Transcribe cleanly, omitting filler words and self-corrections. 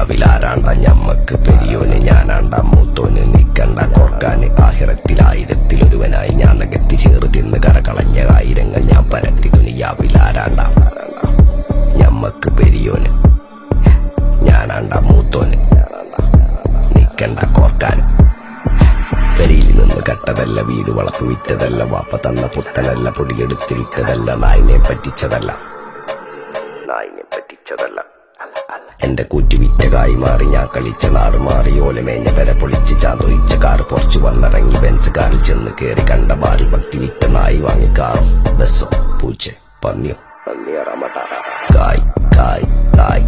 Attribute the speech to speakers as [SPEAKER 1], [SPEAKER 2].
[SPEAKER 1] ദുനിയാവിലാരാണ്ട ഞമ്മക്ക് പെരിയോന് ഞാനാണ്ട മൂത്തോന് നിക്കണ്ട കോർക്കാന് ആഹിറത്തിൽ ആയിരത്തിലൊരുവനായി ഞാൻ അകത്തി ചേറ് തിന്ന് കരകളഞ്ഞ ആയിരങ്ങൾ ഞാൻ പരത്തി ദുനിയാവിലാരാണ്ട ഞമ്മക്ക് പെരിയോന് ഞാനാണ്ട മൂത്തോന് നിക്കണ്ട കോർക്കാന് പെരിയിൽ നിന്ന് കട്ടതല്ല വീട് വളപ്പ് വിറ്റതല്ല വാപ്പ തന്ന പുത്തനല്ല പൊടിയെടുത്ത് വിറ്റതല്ല നായിനെ പറ്റിച്ചതല്ല എന്റെ കൂറ്റി വിറ്റ കായി മാറി ഞാൻ കളിച്ച നാട് മാറി ഓലമേഞ്ഞ പെര പൊളിച്ച് ചാതൊയിച്ച കാറ് പൊറച്ചു വന്നിറങ്ങി ബെൻസ് കാറിൽ ചെന്ന് കേറി കണ്ട ബാറിൽ ഭക്തി വിറ്റ നായി വാങ്ങി കാറും ബസ്സോ പൂച്ച പന്നിയോ കായ് കായ് കായ്